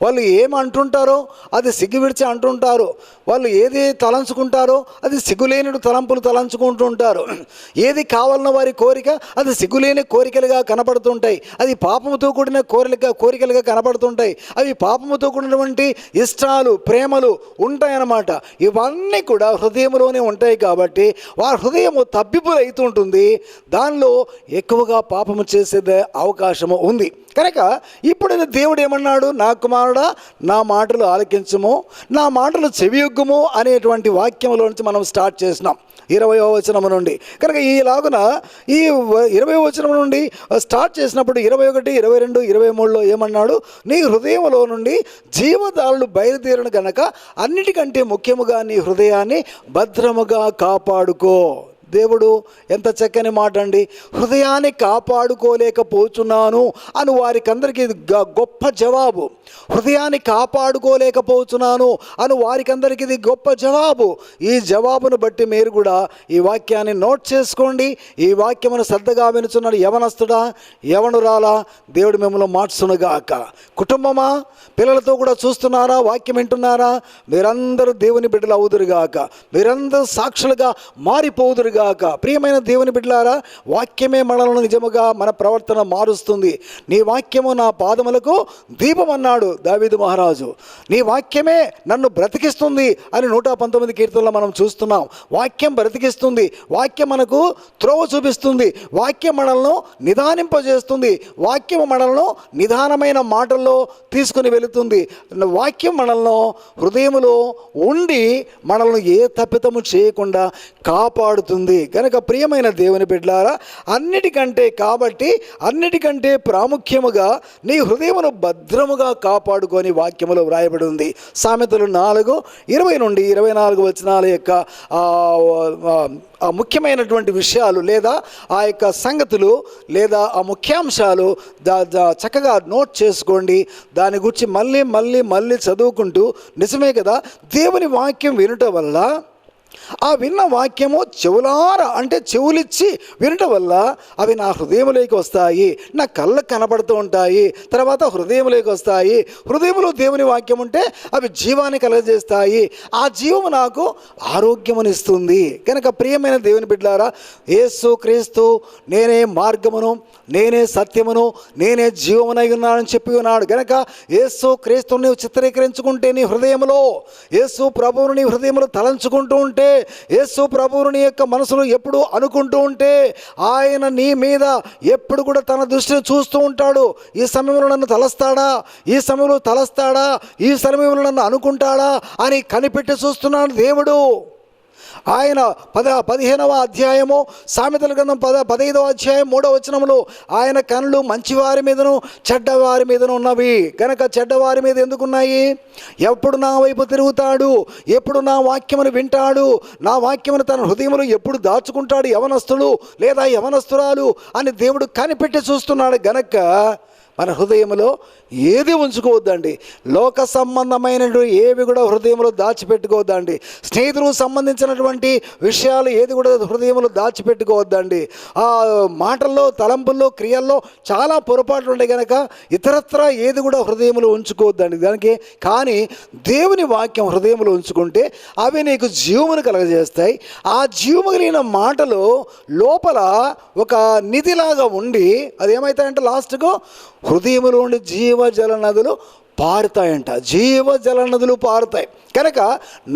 వాళ్ళు ఏమంటుంటారో అది సిగ్గు విడిచి అంటుంటారు. వాళ్ళు ఏది తలంచుకుంటారో అది సిగ్గులేని తలంపులు తలంచుకుంటూ ఉంటారు. ఏది కావాలన్న వారి కోరిక అది సిగ్గులేని కోరికలుగా కనపడుతుంటాయి. అది పాపముతో కూడిన కోరికలుగా కనపడుతుంటాయి. అవి పాపముతో కూడినటువంటి ఇష్టాలు, ప్రేమలు ఉంటాయన్నమాట. ఇవన్నీ కూడా హృదయంలోనే ఉంటాయి. కాబట్టి వారి హృదయము తప్పిపులు అవుతుంటుంది. దానిలో ఎక్కువగా పాపము చేసే అవకాశము ఉంది. కనుక ఇప్పుడు దేవుడు ఏమన్నాడు? నా కుమారుడా, నా మాటలు ఆలకించుము, నా మాటలు చెవియొగ్గుము అనేటువంటి వాక్యంలో నుంచి మనం స్టార్ట్ చేసినాం 20వ వచనం నుండి. కనుక ఈలాగున ఈ 20వ వచనం నుండి స్టార్ట్ చేసినప్పుడు 21, 22, 23లో ఏమన్నాడు? నీ హృదయంలో నుండి జీవదారులు బయలుదేరను గనక అన్నిటికంటే ముఖ్యముగా నీ హృదయాన్ని భద్రముగా కాపాడుకో. దేవుడు ఎంత చక్కని మాట అండి. హృదయాన్ని కాపాడుకోలేకపోతున్నాను అని వారికందరికీ గొప్ప జవాబు. హృదయాన్ని కాపాడుకోలేకపోతున్నాను అని వారికందరికీ ఇది గొప్ప జవాబు. ఈ జవాబును బట్టి మీరు కూడా ఈ వాక్యాన్ని నోట్ చేసుకోండి. ఈ వాక్యమును శ్రద్ధగా వినుచున్నాడు యవనస్తుడా, యవనురాలా, దేవుడు మిమ్మల్ని మార్చునుగాక. కుటుంబమా, పిల్లలతో కూడా చూస్తున్నారా, వాక్యం వింటున్నారా? మీరందరూ దేవుని బిడ్డలు అవుదురుగాక. మీరందరూ సాక్షులుగా మారిపోదురుగాక. ప్రియమైన దేవుని బిడ్డలారా, వాక్యమే మనలను నిజముగా మన ప్రవర్తన మారుస్తుంది. నీ వాక్యము నా పాదములకు దీపం అన్నాడు దావీదు మహారాజు. నీ వాక్యమే నన్ను బ్రతికిస్తుంది అని 119 కీర్తనలో మనం చూస్తున్నాం. వాక్యం బ్రతికిస్తుంది. వాక్యం మనకు త్రోవ చూపిస్తుంది. వాక్యం మనల్ని నిదానింపజేస్తుంది. వాక్యం మనల్ని నిదానమైన మాటల్లో తీసుకుని వెళుతుంది. వాక్యం మనల్ని హృదయములో ఉండి మనల్ని ఏ తప్పితము చేయకుండా కాపాడుతుంది. కనుక ప్రియమైన దేవుని బిడ్డలారా, అన్నిటికంటే ప్రాముఖ్యముగా నీ హృదయమును భద్రముగా కాపాడుకొని వాక్యములో వ్రాయబడి ఉంది. సామెతలు 4:20 నుండి 24 వచనాల యొక్క ఆ ముఖ్యమైనటువంటి విషయాలు లేదా ఆ యొక్క సంగతులు లేదా ఆ ముఖ్యాంశాలు చక్కగా నోట్ చేసుకోండి. దాని గురించి మళ్ళీ చదువుకుంటూ, నిజమే కదా, దేవుని వాక్యం వినటం వల్ల, ఆ విన్న వాక్యము చెవులిచ్చి వినటం వల్ల అవి నా హృదయంలోకి వస్తాయి, నా కళ్ళకు కనబడుతూ ఉంటాయి, తర్వాత హృదయంలోకి వస్తాయి. హృదయంలో దేవుని వాక్యం ఉంటే అవి జీవాన్ని కలగజేస్తాయి. ఆ జీవము నాకు ఆరోగ్యమునిస్తుంది. కనుక ప్రియమైన దేవుని బిడ్డలారా, యేసు క్రీస్తు నేనే మార్గమును, నేనే సత్యమును, నేనే జీవమునై ఉన్నానని చెప్పి ఉన్నాడు. కనుక యేసు క్రీస్తుని నీవు చిత్రీకరించుకుంటే నీ హృదయంలో, యేసు ప్రభువుని నీ హృదయంలో తలంచుకుంటూ ఉంటే, యేసు ప్రభువుని నీ యొక్క మనసులో ఎప్పుడు అనుకుంటూ ఉంటే, ఆయన నీ మీద ఎప్పుడు కూడా తన దృష్టిని చూస్తూ ఉంటాడు. ఈ సమయంలో నన్ను తలస్తాడా, ఈ సమయంలో నన్ను అనుకుంటాడా అని కనిపెట్టి చూస్తున్నాడు దేవుడు. ఆయన 15వ అధ్యాయము సామెతల గ్రంథం 15వ అధ్యాయం 3వ వచనములో ఆయన కన్నులు మంచివారి మీదను చెడ్డవారి మీదను ఉన్నవి. కనుక చెడ్డవారి మీద ఎందుకున్నాయి? ఎప్పుడు నా వైపు తిరుగుతాడు, ఎప్పుడు నా వాక్యమును వింటాడు, నా వాక్యమును తన హృదయములో ఎప్పుడు దాచుకుంటాడు యవనస్తుడు లేదా యవనస్తురాలు అని దేవుడు కనిపెట్టి చూస్తున్నాడు. గనక మన హృదయంలో ఏది ఉంచుకోవద్దండి. లోక సంబంధమైనటువంటి ఏవి కూడా హృదయంలో దాచిపెట్టుకోవద్దండి. స్నేహితులకు సంబంధించినటువంటి విషయాలు ఏది కూడా హృదయంలో దాచిపెట్టుకోవద్దండి. ఆ మాటల్లో, తలంపుల్లో, క్రియల్లో చాలా పొరపాట్లు ఉండే కనుక ఇతరత్ర ఏది కూడా హృదయంలో ఉంచుకోవద్దండి. దానికి కానీ దేవుని వాక్యం హృదయంలో ఉంచుకుంటే అవి నీకు జీవమును కలగజేస్తాయి. ఆ జీవము కలిగిన మాటలు లోపల ఒక నిధిలాగా ఉండి అదేమవుతాయంటే లాస్ట్కు హృదయములో ఉండి జీవజల నదులు పారుతాయంట. జీవజల నదులు పారుతాయి. కనుక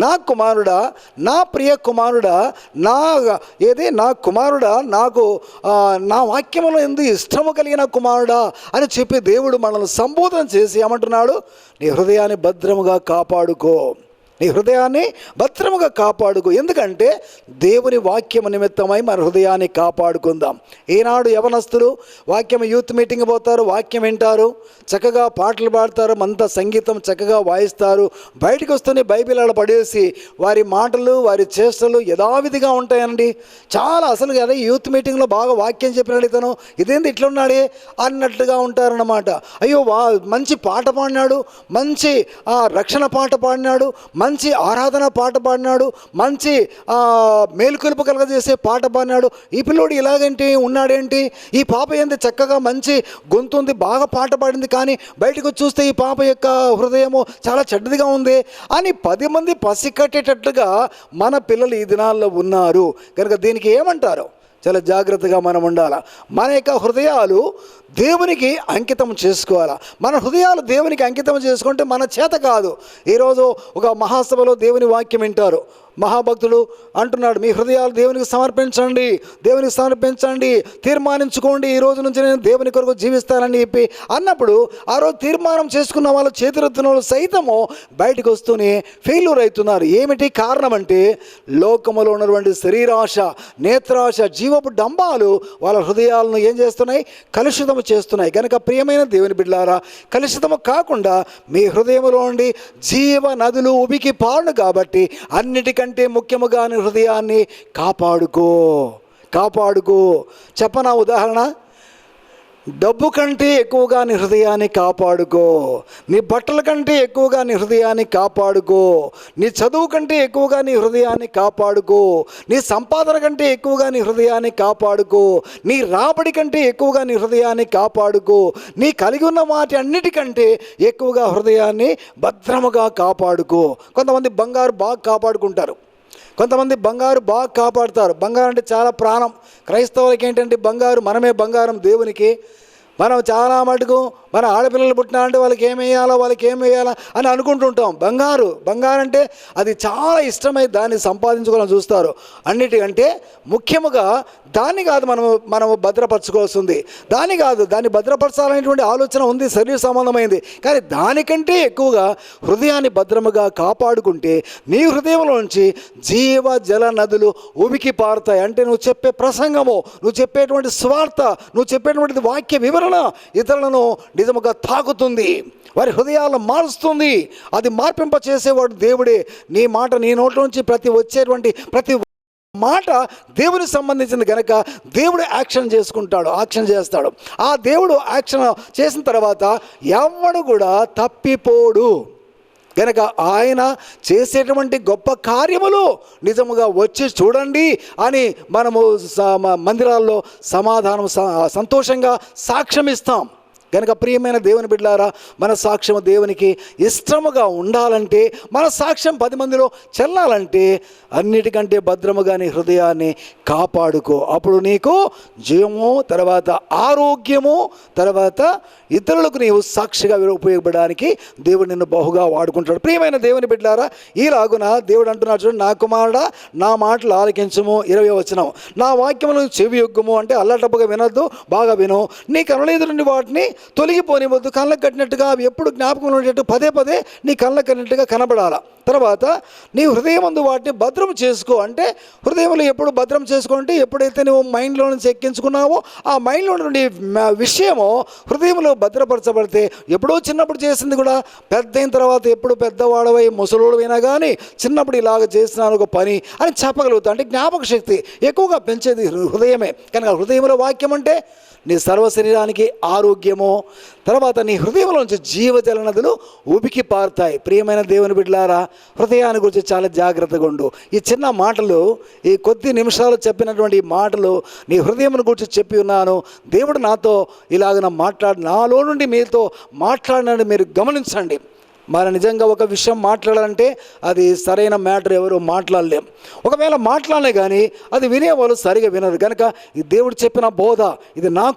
నా కుమారుడా, నా ప్రియ కుమారుడా, నా కుమారుడా, నాకు నా వాక్యములో ఎందు ఇష్టము కలిగిన కుమారుడా అని చెప్పి దేవుడు మనల్ని సంబోధన చేసి ఏమంటున్నాడు? నీ హృదయాన్ని భద్రముగా కాపాడుకో, నీ హృదయాన్ని భద్రముగా కాపాడుకో. ఎందుకంటే దేవుని వాక్యము నిమిత్తమై మన హృదయాన్ని కాపాడుకుందాం. ఈనాడు యవనస్తులు వాక్యం యూత్ మీటింగ్ పోతారు, వాక్యం వింటారు, చక్కగా పాటలు పాడతారు, అంత సంగీతం చక్కగా వాయిస్తారు. బయటకు వస్తూనే బైబిల్ అలా పడేసి వారి మాటలు, వారి చేష్టలు యథావిధిగా ఉంటాయండి. చాలా అసలు కదా యూత్ మీటింగ్లో బాగా వాక్యం చెప్పినాడు ఇతను, ఇదేంటి ఇట్లున్నాడే అన్నట్టుగా ఉంటారన్నమాట. అయ్యో మంచి పాట పాడినాడు, మంచి రక్షణ పాట పాడినాడు, మంచి ఆరాధన పాట పాడినాడు, మంచి మేలుకొలుపు కలగజేసే పాట పాడినాడు. ఈ పిల్లోడు ఇలాగేంటి ఉన్నాడేంటి, ఈ పాప ఏంటి చక్కగా మంచి గొంతుంది, బాగా పాట పాడింది, కానీ బయటకు చూస్తే ఈ పాప యొక్క హృదయము చాలా చెడ్డదిగా ఉంది అని 10 మంది పసికట్టేటట్లుగా మన పిల్లలు ఈ దినాల్లో ఉన్నారు. కనుక దీనికి ఏమంటారు? చాలా జాగ్రత్తగా మనం ఉండాలి. మన యొక్క హృదయాలు దేవునికి అంకితం చేసుకోవాలా. మన హృదయాలు దేవునికి అంకితం చేసుకుంటే మన చేత కాదు. ఈరోజు ఒక మహాసభలో దేవుని వాక్యం వింటారు, మహాభక్తుడు అంటున్నాడు, మీ హృదయాలు దేవునికి సమర్పించండి, దేవునికి సమర్పించండి, తీర్మానించుకోండి, ఈ రోజు నుంచి నేను దేవుని కొరకు జీవిస్తానని చెప్పి అన్నప్పుడు ఆ రోజు తీర్మానం చేసుకున్న వాళ్ళు, చేతులెత్తిన వాళ్ళు సైతము బయటకు వస్తూనే ఫెయిల్యూర్ అవుతున్నారు. ఏమిటి కారణం అంటే లోకములో ఉన్నటువంటి శరీరాశ, నేత్రాశ, జీవపు డంబాలు వాళ్ళ హృదయాలను ఏం చేస్తున్నాయి? కలుషితము చేస్తున్నాయి. కనుక ప్రియమైన దేవుని బిడ్డలారా, కలుషితము కాకుండా మీ హృదయంలో నుండి జీవ నదులు ఉబికి పారును. కాబట్టి అన్నిటికంటే ముఖ్యముగా నీ హృదయాన్ని కాపాడుకో. చెప్పనా ఉదాహరణ? డబ్బు కంటే ఎక్కువగా నీ హృదయాన్ని కాపాడుకో, నీ బట్టల కంటే ఎక్కువగా నీ హృదయాన్ని కాపాడుకో, నీ చదువు కంటే ఎక్కువగా నీ హృదయాన్ని కాపాడుకో, నీ సంపాదన కంటే ఎక్కువగా నీ హృదయాన్ని కాపాడుకో, నీ రాబడి కంటే ఎక్కువగా నీ హృదయాన్ని కాపాడుకో, నీ కలిగి ఉన్న వాటి అన్నిటికంటే ఎక్కువగా హృదయాన్ని భద్రముగా కాపాడుకో. కొంతమంది బంగారు బాగా కాపాడుకుంటారు, కొంతమంది బంగారు బాగా కాపాడుతారు. బంగారం అంటే చాలా ప్రాణం. క్రైస్తవులకి ఏంటంటే బంగారు, మనమే బంగారం దేవునికి. మనం చాలా మటుకు మన ఆడపిల్లలు పుట్టినా అంటే వాళ్ళకి ఏం వేయాలా అని అనుకుంటుంటాం. బంగారం అంటే అది చాలా ఇష్టమై దాన్ని సంపాదించుకోవాలని చూస్తారు. అన్నిటికంటే ముఖ్యముగా దాన్ని కాదు మనము భద్రపరచుకోవాల్సింది, దాన్ని భద్రపరచాలనేటువంటి ఆలోచన ఉంది, శరీర సంబంధమైంది. కానీ దానికంటే ఎక్కువగా హృదయాన్ని భద్రముగా కాపాడుకుంటే నీ హృదయంలోంచి జీవ జల నదులు ఉబికి పారుతాయి. అంటే నువ్వు చెప్పే ప్రసంగము, నువ్వు చెప్పేటువంటి స్వార్థ, నువ్వు చెప్పేటువంటి వాక్య వివరణ ఇతరులను నిజముగా తాకుతుంది, వారి హృదయాలను మారుస్తుంది. అది మార్పింప చేసేవాడు దేవుడే. నీ మాట, నీ నోట్ల నుంచి వచ్చేటువంటి ప్రతి మాట దేవునికి సంబంధించింది కనుక దేవుడు యాక్షన్ చేస్తాడు. ఆ దేవుడు యాక్షన్ చేసిన తర్వాత ఎవడు కూడా తప్పిపోడు. కనుక ఆయన చేసేటువంటి గొప్ప కార్యములు నిజముగా వచ్చి చూడండి అని మనము మందిరాల్లో సంతోషంగా సాక్ష్యం ఇస్తాం. కనుక ప్రియమైన దేవుని బిడ్డలారా, మన సాక్ష్యము దేవునికి ఇష్టముగా ఉండాలంటే, మన సాక్ష్యం 10 మందిలో చెల్లాలంటే అన్నిటికంటే భద్రముగా నీ హృదయాన్ని కాపాడుకో. అప్పుడు నీకు జీవము, తర్వాత ఆరోగ్యము, తర్వాత ఇతరులకు నీవు సాక్షిగా ఉపయోగపడడానికి దేవుడు నిన్ను బహుగా వాడుకుంటాడు. ప్రియమైన దేవుని బిడ్డలారా, ఈలాగున దేవుడు అంటున్నాడు చూడండి, నా కుమారుడా నా మాటలు ఆలకించుము. 20వ వచనం, నా వాక్యములు చెవి యొగ్గుము. అంటే అల్లటప్పుగా వినొద్దు, బాగా విను. నీ కనుల ఎదురు నుండి వాటిని తొలగిపోనివద్దు. కళ్ళకు కట్టినట్టుగా అవి ఎప్పుడు జ్ఞాపకంలో ఉండేట్టు పదే నీ కళ్ళకు కట్టినట్టుగా కనబడాలా. తర్వాత నీ హృదయమందు వాటిని భద్రం చేసుకో. అంటే హృదయంలో ఎప్పుడు భద్రం చేసుకో అంటే ఎప్పుడైతే నువ్వు మైండ్లో నుంచి ఎక్కించుకున్నావో ఆ మైండ్లో నుండి విషయము హృదయంలో భద్రపరచబడితే, ఎప్పుడో చిన్నప్పుడు చేసింది కూడా పెద్ద అయిన తర్వాత ఎప్పుడు పెద్దవాడవై ముసలోడవైనా కానీ చిన్నప్పుడు ఇలాగ చేసినాను ఒక పని అని చెప్పగలుగుతా. అంటే జ్ఞాపక శక్తి ఎక్కువగా పెంచేది హృదయమే. కనుక హృదయంలో వాక్యం అంటే నీ సర్వ శరీరానికి ఆరోగ్యము, తర్వాత నీ హృదయంలోంచి జీవజల నదులు ఉబికి పారుతాయి. ప్రియమైన దేవుని బిడ్డలారా, హృదయాన్ని గురించి చాలా జాగ్రత్తగా ఉండు. ఈ చిన్న మాటలు, ఈ కొద్ది నిమిషాలు చెప్పినటువంటి మాటలు నీ హృదయం గురించి చెప్పి ఉన్నాను. దేవుడు నాతో ఇలాగ నాలో నుండి మీతో మాట్లాడినని మీరు గమనించండి. మరి నిజంగా ఒక విషయం మాట్లాడాలంటే అది సరైన మ్యాటర్ ఎవరు మాట్లాడలేం. ఒకవేళ మాట్లాడలే కానీ అది వినేవాళ్ళు సరిగా వినరు. కనుక ఈ దేవుడు చెప్పిన బోధ ఇది నా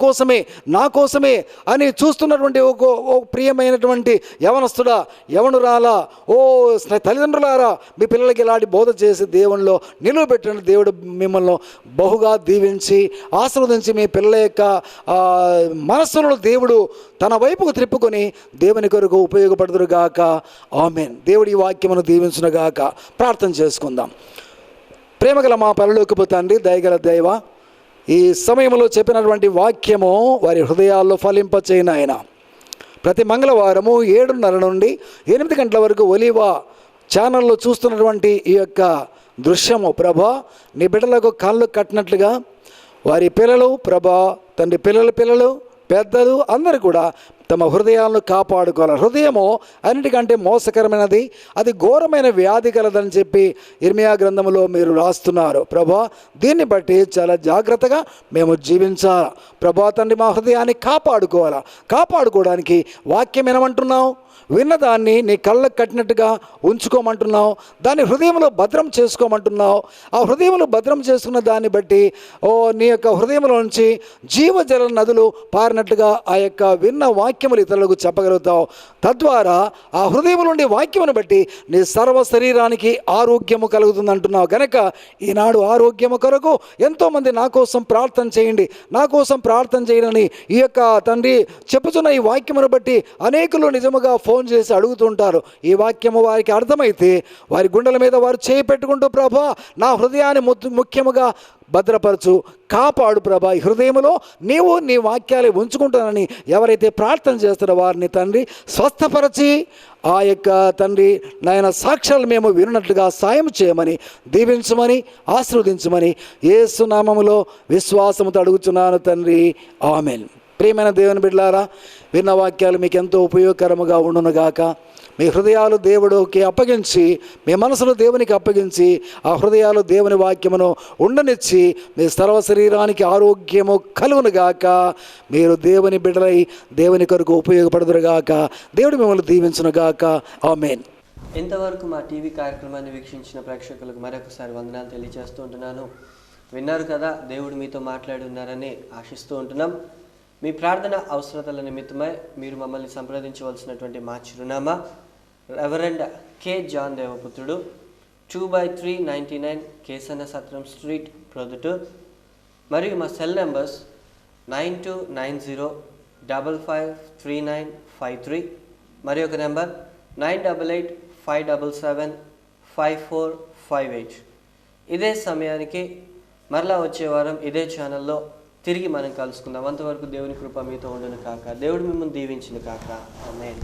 కోసమే అని చూస్తున్నటువంటి ఒక ప్రియమైనటువంటి యవనస్తుడా, యవనురాలా, తల్లిదండ్రులారా, మీ పిల్లలకి ఇలాంటి బోధ చేసి దేవునిలో నిలువబెట్టండి. దేవుడు మిమ్మల్ని బహుగా దీవించి ఆశీర్వదించి మీ పిల్లల యొక్క మనస్సులను దేవుడు తన వైపుకు త్రిప్పుకొని దేవుని కొరకు ఉపయోగపడుదురుగాక. ఆమేన్. దేవుడి ఈ వాక్యమును దీవించునుగాక. ప్రార్థన చేసుకుందాం. ప్రేమగల మా పరలోకపు తండ్రి, దయగల దైవ, ఈ సమయంలో చెప్పినటువంటి వాక్యము వారి హృదయాల్లో ఫలింపచేయను ఆయన. ప్రతి మంగళవారము 7:30 నుండి 8 గంటల వరకు ఒలివ ఛానల్లో చూస్తున్నటువంటి ఈ యొక్క దృశ్యము ప్రభా, నీ బిడ్డలకు కళ్ళు కట్టినట్లుగా వారి పిల్లలు ప్రభా, తండ్రి పిల్లలు పెద్దలు అందరూ కూడా తమ హృదయాలను కాపాడుకోవాలి. హృదయము అన్నిటికంటే మోసకరమైనది, అది ఘోరమైన వ్యాధి కలదని చెప్పి ఇర్మియా గ్రంథంలో మీరు రాస్తున్నారు. ప్రభా, దీన్ని బట్టి చాలా జాగ్రత్తగా మేము జీవించాలా. ప్రభా తండ్రి, మా హృదయాన్ని కాపాడుకోవడానికి వాక్యం ఏమంటున్నావు? విన్నదాన్ని నీ కళ్ళకు కట్టినట్టుగా ఉంచుకోమంటున్నావు, దాన్ని హృదయంలో భద్రం చేసుకోమంటున్నావు. ఆ హృదయంలో భద్రం చేసుకున్న దాన్ని బట్టి నీ యొక్క హృదయంలో నుంచి జీవజల నదులు పారినట్టుగా ఆ యొక్క విన్న వాక్యములు ఇతరులకు చెప్పగలుగుతావు. తద్వారా ఆ హృదయం నుండి వాక్యమును బట్టి నీ సర్వ శరీరానికి ఆరోగ్యము కలుగుతుంది అంటున్నావు. కనుక ఈనాడు ఆరోగ్యము కొరకు ఎంతోమంది నా కోసం ప్రార్థన చేయండి అని ఈ యొక్క తండ్రి చెప్పుతున్న ఈ వాక్యమును బట్టి అనేకులు నిజముగా ఫోన్ చేసి అడుగుతుంటారు. ఈ వాక్యము వారికి అర్థమైతే వారి గుండెల మీద వారు చేయి పెట్టుకుంటూ, ప్రభా నా హృదయాన్ని ముఖ్యముగా భద్రపరచు, కాపాడు ప్రభా, ఈ హృదయంలో నీవు నీ వాక్యాలు ఉంచుకుంటానని ఎవరైతే ప్రార్థన చేస్తారో వారిని తండ్రి స్వస్థపరచి ఆ యొక్క తండ్రి నాయన సాక్ష్యాలు మేము విన్నట్లుగా సాయం చేయమని, దీవించమని, ఆశీర్వదించమని యేసు నామములో విశ్వాసముతో అడుగుచున్నాను తండ్రి, ఆమేన్. ప్రియమైన దేవుని బిడ్డలారా, విన్న వాక్యాలు మీకు ఎంతో ఉపయోగకరముగా ఉండునుగాక. మీ హృదయాలు దేవుడికి అప్పగించి, మీ మనసును దేవునికి అప్పగించి, ఆ హృదయాలు దేవుని వాక్యమును ఉండనిచ్చి మీ సర్వ శరీరానికి ఆరోగ్యము కలుగునుగాక. మీరు దేవుని బిడ్డలై దేవుని కొరకు ఉపయోగపడుదురుగాక. దేవుడు మిమ్మల్ని దీవించునుగాక. ఆమేన్. ఇంతవరకు మా టీవీ కార్యక్రమాన్ని వీక్షించిన ప్రేక్షకులకు మరొకసారి వందనాలు తెలియజేస్తూ ఉంటున్నాను. విన్నారు కదా, దేవుడు మీతో మాట్లాడి ఉన్నారని ఆశిస్తూ ఉంటున్నాం. మీ ప్రార్థన అవసరతల నిమిత్తమై మీరు మమ్మల్ని సంప్రదించవలసినటువంటి మా చిరునామా రెవరెండ్ కె జాన్ దేవపుత్రుడు, 2/399 కేసన్న సత్రం స్ట్రీట్, ప్రొద్దుటూర్. మరియు మా సెల్ నెంబర్స్ 9290553953, మరి ఒక నెంబర్ 9885775458. ఇదే సమయానికి మరలా వచ్చే వారం ఇదే ఛానల్లో తిరిగి మనం కలుసుకుందాం. అంతవరకు దేవుని కృప మీతో ఉండును కాక. దేవుడు మిమ్మల్ని దీవించును కాక. ఆమేన్.